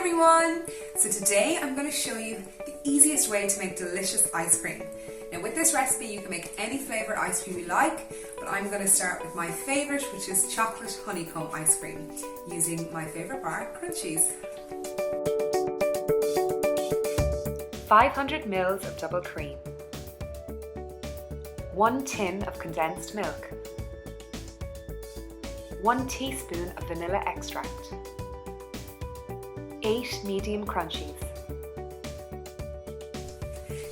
everyone! So today I'm going to show you the easiest way to make delicious ice cream. Now with this recipe you can make any flavour ice cream you like, but I'm going to start with my favourite, which is chocolate honeycomb ice cream, using my favourite bar, crunchies. 500 ml of double cream, 1 tin of condensed milk, 1 teaspoon of vanilla extract, 8 medium crunchies.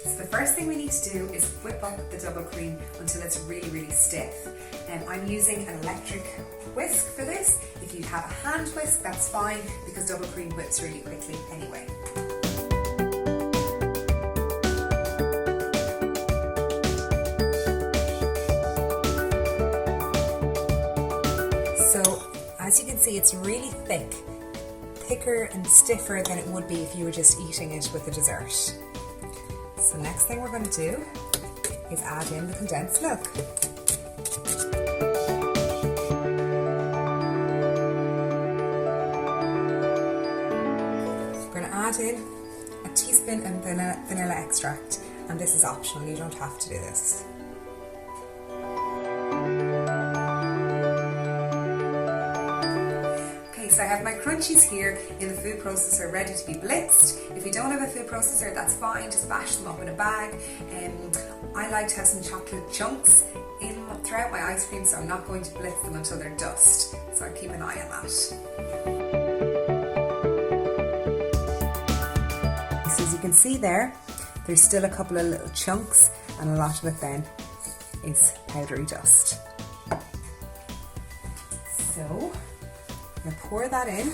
So the first thing we need to do is whip up the double cream until it's really stiff. I'm using an electric whisk for this. If you have a hand whisk, that's fine, because double cream whips really quickly anyway. So as you can see, it's really thick. Thicker and stiffer than it would be if you were just eating it with a dessert. So next thing we're going to do is add in the condensed milk. We're going to add in a teaspoon of vanilla extract, and this is optional, you don't have to do this. So I have my crunchies here in the food processor ready to be blitzed. If you don't have a food processor, that's fine, just bash them up in a bag. I like to have some chocolate chunks in throughout my ice cream, so I'm not going to blitz them until they're dust. So I keep an eye on that. So as you can see there's still a couple of little chunks, and a lot of it then is powdery dust. So I'm going to pour that in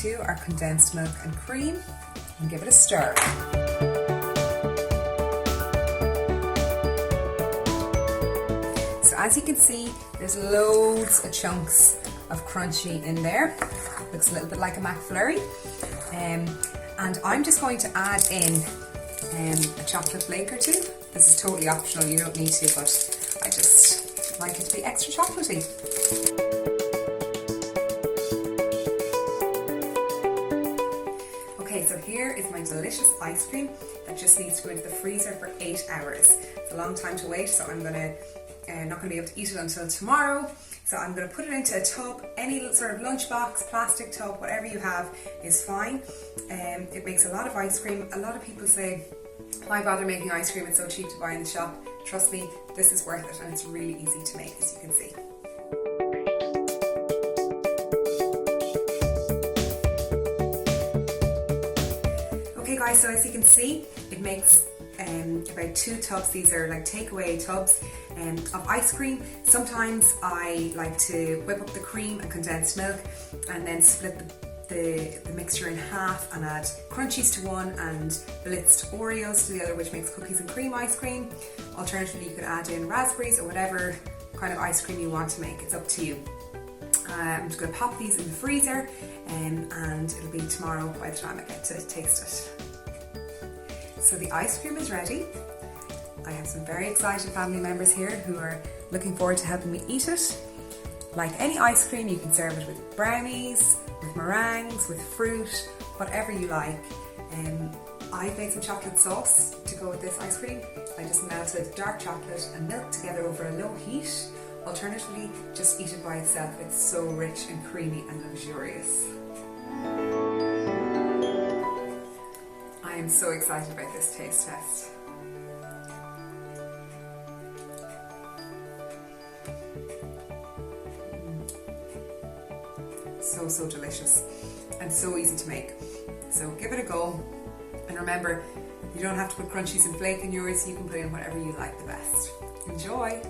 to our condensed milk and cream and give it a stir. So as you can see, there's loads of chunks of crunchy in there. Looks a little bit like a McFlurry. And I'm just going to add in a chocolate flake or two. This is totally optional, you don't need to, but I just like it to be extra chocolatey. Okay, so here is my delicious ice cream that just needs to go into the freezer for 8 hours. It's a long time to wait, so I'm not going to be able to eat it until tomorrow. So I'm going to put it into a tub, any sort of lunchbox, plastic tub, whatever you have is fine. It makes a lot of ice cream. A lot of people say, why bother making ice cream? It's so cheap to buy in the shop. Trust me, this is worth it, and it's really easy to make, as you can see. Okay guys, so as you can see, it makes about 2 tubs. These are like takeaway tubs of ice cream. Sometimes I like to whip up the cream and condensed milk and then split the mixture in half and add crunchies to one and blitzed Oreos to the other, which makes cookies and cream ice cream. Alternatively, you could add in raspberries or whatever kind of ice cream you want to make. It's up to you. I'm just going to pop these in the freezer and it'll be tomorrow by the time I get to taste it. So the ice cream is ready. I have some very excited family members here who are looking forward to helping me eat it. Like any ice cream, you can serve it with brownies, with meringues, with fruit, whatever you like. I've made some chocolate sauce to go with this ice cream. I just melted dark chocolate and milk together over a low heat. Alternatively, just eat it by itself. It's so rich and creamy and luxurious. I am so excited about this taste test. So delicious and so easy to make. So give it a go, and remember, you don't have to put crunchies and flake in yours. You can put in whatever you like the best. Enjoy!